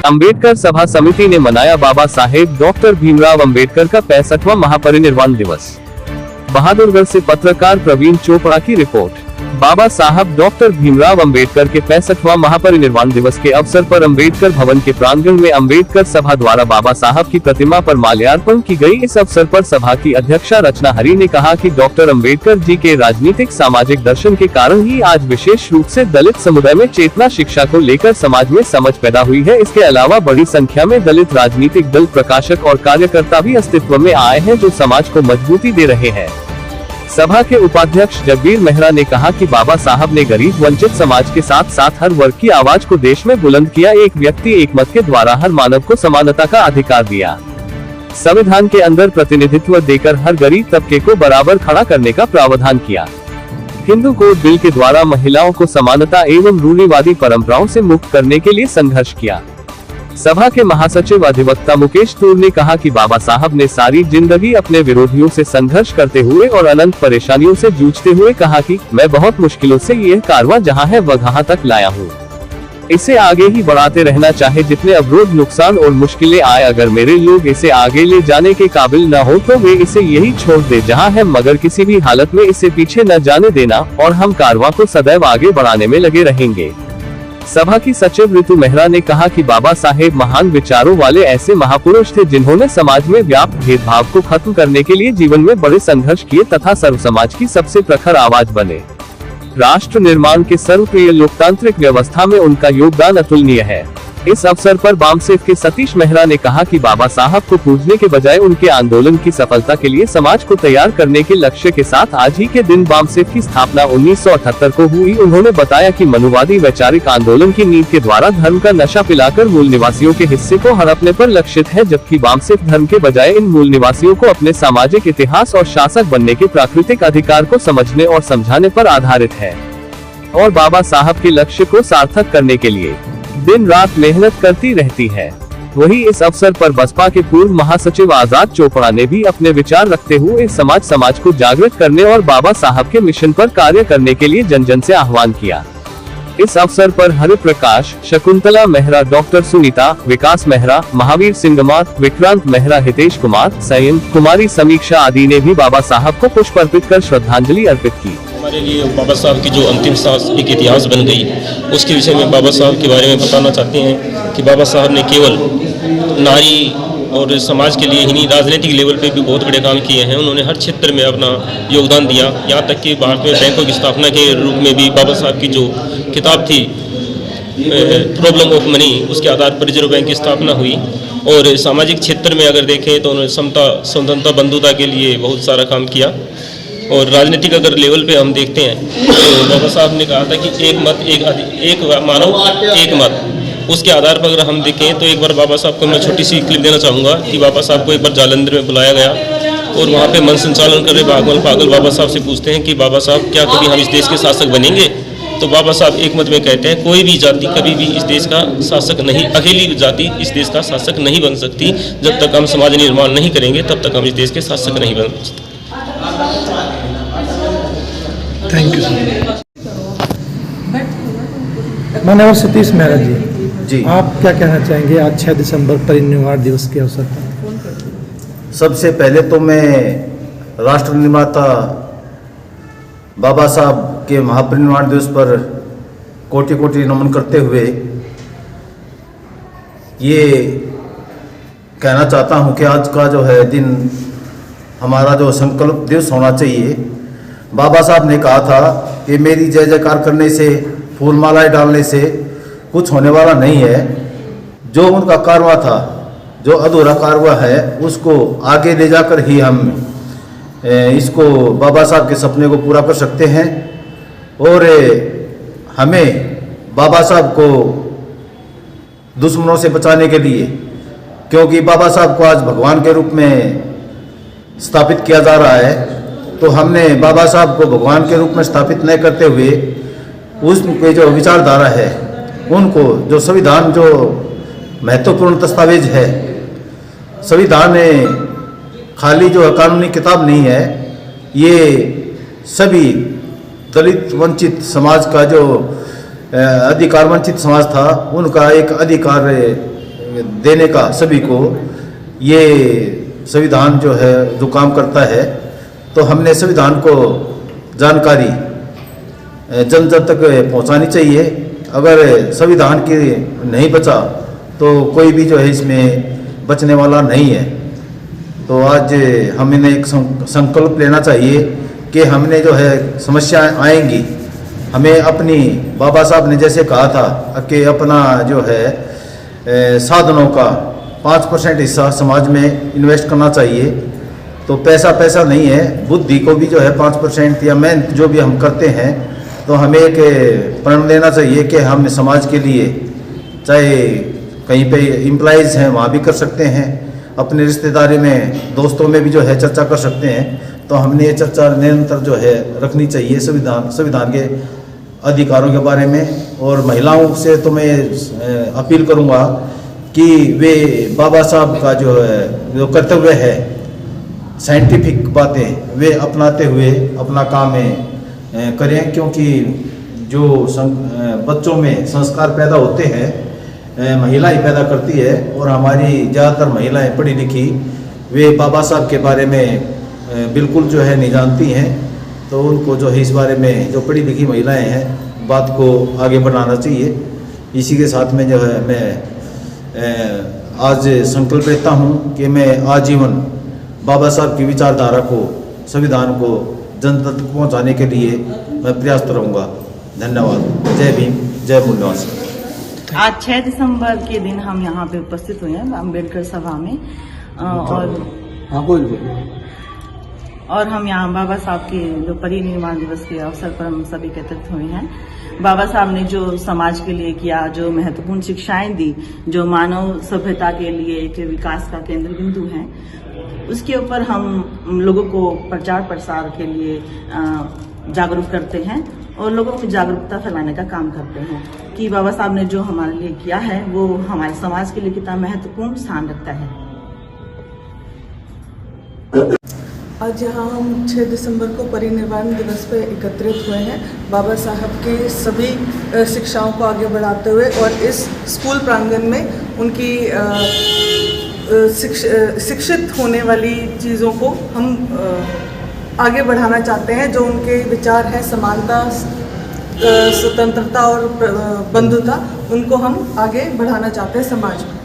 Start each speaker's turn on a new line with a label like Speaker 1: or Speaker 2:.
Speaker 1: अंबेडकर सभा समिति ने मनाया बाबा साहेब डॉक्टर भीमराव अंबेडकर का 65वां महापरिनिर्वाण दिवस। बहादुरगढ़ से पत्रकार प्रवीण चोपड़ा की रिपोर्ट। बाबा साहब डॉक्टर भीमराव अंबेडकर के 65वां महापरिनिर्वाण दिवस के अवसर पर अंबेडकर भवन के प्रांगण में अंबेडकर सभा द्वारा बाबा साहब की प्रतिमा पर माल्यार्पण की गई। इस अवसर पर सभा की अध्यक्षा रचना हरि ने कहा कि डॉक्टर अंबेडकर जी के राजनीतिक सामाजिक दर्शन के कारण ही आज विशेष रूप से दलित समुदाय में चेतना शिक्षा को लेकर समाज में समझ पैदा हुई है। इसके अलावा बड़ी संख्या में दलित राजनीतिक दल, प्रकाशक और कार्यकर्ता भी अस्तित्व में आए हैं जो समाज को मजबूती दे रहे हैं। सभा के उपाध्यक्ष जगबीर मेहरा ने कहा कि बाबा साहब ने गरीब वंचित समाज के साथ साथ हर वर्ग की आवाज को देश में बुलंद किया। एक व्यक्ति एक मत के द्वारा हर मानव को समानता का अधिकार दिया। संविधान के अंदर प्रतिनिधित्व देकर हर गरीब तबके को बराबर खड़ा करने का प्रावधान किया। हिंदू कोड बिल के द्वारा महिलाओं को समानता एवं रूढ़िवादी परंपराओं से मुक्त करने के लिए संघर्ष किया। सभा के महासचिव अधिवक्ता मुकेश तूर ने कहा कि बाबा साहब ने सारी जिंदगी अपने विरोधियों से संघर्ष करते हुए और अनंत परेशानियों से जूझते हुए कहा कि मैं बहुत मुश्किलों से यह कारवां जहां है वहां तक लाया हूं। इसे आगे ही बढ़ाते रहना चाहे, जितने अवरोध, नुकसान और मुश्किलें आए, अगर मेरे लोग इसे आगे ले जाने के काबिल न हो तो वे इसे यही छोड़ दे जहां है, मगर किसी भी हालत में इसे पीछे न जाने देना और हम कारवां को सदैव आगे बढ़ाने में लगे रहेंगे। सभा की सचिव ऋतु मेहरा ने कहा कि बाबा साहेब महान विचारों वाले ऐसे महापुरुष थे जिन्होंने समाज में व्याप्त भेदभाव को खत्म करने के लिए जीवन में बड़े संघर्ष किए तथा सर्व समाज की सबसे प्रखर आवाज बने। राष्ट्र निर्माण के सर्वप्रिय लोकतांत्रिक व्यवस्था में उनका योगदान अतुलनीय है। इस अवसर पर बामसेफ के सतीश मेहरा ने कहा कि बाबा साहब को पूजने के बजाय उनके आंदोलन की सफलता के लिए समाज को तैयार करने के लक्ष्य के साथ आज ही के दिन बामसेफ की स्थापना 1978 को हुई। उन्होंने बताया कि मनुवादी वैचारिक आंदोलन की नींव के द्वारा धर्म का नशा पिलाकर मूल निवासियों के हिस्से को हड़पने पर लक्षित है, जबकि बामसेफ धर्म के बजाय इन मूल निवासियों को अपने सामाजिक इतिहास और शासक बनने के प्राकृतिक अधिकार को समझने और समझाने पर आधारित है और बाबा साहब के लक्ष्य को सार्थक करने के लिए दिन रात मेहनत करती रहती है। वहीं इस अवसर पर बसपा के पूर्व महासचिव आजाद चोपड़ा ने भी अपने विचार रखते हुए समाज को जागृत करने और बाबा साहब के मिशन पर कार्य करने के लिए जन जन से आह्वान किया। इस अवसर पर हरि प्रकाश, शकुंतला मेहरा, डॉक्टर सुनीता, विकास मेहरा, महावीर सिंगमार, विक्रांत मेहरा, हितेश कुमार, सयन कुमारी, समीक्षा आदि ने भी बाबा साहब को पुष्प अर्पित कर श्रद्धांजलि अर्पित की।
Speaker 2: हमारे लिए बाबा साहब की जो अंतिम सांस एक इतिहास बन गई, उसके विषय में बाबा साहब के बारे में बताना चाहते हैं कि बाबा साहब ने केवल नारी और समाज के लिए ही नहीं, राजनीतिक लेवल पे भी बहुत बड़े काम किए हैं। उन्होंने हर क्षेत्र में अपना योगदान दिया। यहाँ तक कि भारत में बैंकों की स्थापना के रूप में भी बाबा साहब की जो किताब थी प्रॉब्लम ऑफ मनी, उसके आधार पर रिजर्व बैंक की स्थापना हुई। और सामाजिक क्षेत्र में अगर देखें तो उन्होंने समता, स्वतंत्रता, बंधुता के लिए बहुत सारा काम किया। और राजनीतिक अगर लेवल पे हम देखते हैं तो बाबा साहब ने कहा था कि एक मत एक मानव एक मत, उसके आधार पर अगर हम देखें तो एक बार बाबा साहब को मैं छोटी सी क्लिप देना चाहूँगा कि बाबा साहब को एक बार जालंधर में बुलाया गया और वहाँ पे मन संचालन कर रहे पागल बाबा साहब से पूछते हैं कि बाबा साहब क्या कभी हम इस देश के शासक बनेंगे? तो बाबा साहब एक मत में कहते हैं कोई भी जाति कभी भी इस देश का शासक नहीं, अकेली जाति इस देश का शासक नहीं बन सकती। जब तक हम समाज निर्माण नहीं करेंगे तब तक हम इस देश के शासक नहीं बन सकते।
Speaker 3: थैंक यू मेरा नाम सतीश मेहरा जी। आप क्या कहना चाहेंगे आज 6 दिसंबर परिनिर्वाण दिवस के अवसर पर?
Speaker 4: सबसे पहले तो मैं राष्ट्र निर्माता बाबा साहब के महापरिनिर्वाण दिवस पर कोटि कोटि नमन करते हुए ये कहना चाहता हूँ कि आज का जो है दिन हमारा जो संकल्प दिवस होना चाहिए। बाबा साहब ने कहा था कि मेरी जय जयकार करने से, फूल मालाएं डालने से कुछ होने वाला नहीं है। जो उनका कारवा था, जो अधूरा कारवा है, उसको आगे ले जाकर ही हम इसको बाबा साहब के सपने को पूरा कर सकते हैं। और हमें बाबा साहब को दुश्मनों से बचाने के लिए, क्योंकि बाबा साहब को आज भगवान के रूप में स्थापित किया जा रहा है, तो हमने बाबा साहब को भगवान के रूप में स्थापित नहीं करते हुए उसके जो विचारधारा है, उनको जो संविधान जो महत्वपूर्ण दस्तावेज है, संविधान खाली जो कानूनी किताब नहीं है, ये सभी दलित वंचित समाज का जो अधिकार वंचित समाज था, उनका एक अधिकार देने का सभी को, ये संविधान जो है जो काम करता है। तो हमने संविधान को जानकारी जन जन तक पहुंचानी चाहिए। अगर संविधान की नहीं बचा तो कोई भी जो है इसमें बचने वाला नहीं है। तो आज हमें एक संकल्प लेना चाहिए कि हमने जो है समस्याएं आएंगी, हमें अपनी बाबा साहब ने जैसे कहा था कि अपना जो है साधनों का 5% हिस्सा समाज में इन्वेस्ट करना चाहिए। तो पैसा नहीं है, बुद्धि को भी जो है 5% या मेहनत जो भी हम करते हैं तो हमें एक प्रण लेना चाहिए कि हम समाज के लिए, चाहे कहीं पे एम्प्लॉइज़ हैं वहाँ भी कर सकते हैं, अपने रिश्तेदारी में दोस्तों में भी जो है चर्चा कर सकते हैं। तो हमने ये चर्चा निरंतर जो है रखनी चाहिए संविधान के अधिकारों के बारे में। और महिलाओं से तो मैं अपील करूँगा कि वे बाबा साहब का जो कर्तव्य है, साइंटिफिक बातें वे अपनाते हुए अपना काम करें, क्योंकि जो बच्चों में संस्कार पैदा होते हैं महिला ही पैदा करती है। और हमारी ज़्यादातर महिलाएं पढ़ी लिखी, वे बाबा साहब के बारे में बिल्कुल जो है नहीं जानती हैं। तो उनको जो है इस बारे में जो पढ़ी लिखी महिलाएं हैं बात को आगे बढ़ाना चाहिए। इसी के साथ में जो है मैं आज संकल्प लेता हूँ कि मैं आजीवन बाबा साहब की विचारधारा को, संविधान को जन तक पहुँचाने के लिए मैं प्रयासरत रहूँगा। धन्यवाद। जय भीम, जय मूल्यवान।
Speaker 5: आज 6 दिसंबर के दिन हम यहाँ पे उपस्थित हुए हैं अम्बेडकर सभा में, और हम यहाँ बाबा साहब के जो परिनिर्वाण दिवस के अवसर पर हम सभी एकत्रित हुए हैं। बाबा साहब ने जो समाज के लिए किया, जो महत्वपूर्ण शिक्षाएं दी, जो मानव सभ्यता के लिए एक विकास का केंद्र बिंदु है, उसके ऊपर हम लोगों को प्रचार प्रसार के लिए जागरूक करते हैं और लोगों में जागरूकता फैलाने का काम करते हैं कि बाबा साहब ने जो हमारे लिए किया है वो हमारे समाज के लिए कितना महत्वपूर्ण स्थान रखता है।
Speaker 6: आज यहाँ हम 6 दिसंबर को परिनिर्वाण दिवस पर एकत्रित हुए हैं, बाबा साहब की सभी शिक्षाओं को आगे बढ़ाते हुए और इस स्कूल प्रांगण में उनकी शिक्षित होने वाली चीज़ों को हम आगे बढ़ाना चाहते हैं। जो उनके विचार हैं समानता, स्वतंत्रता और बंधुता, उनको हम आगे बढ़ाना चाहते हैं समाज में।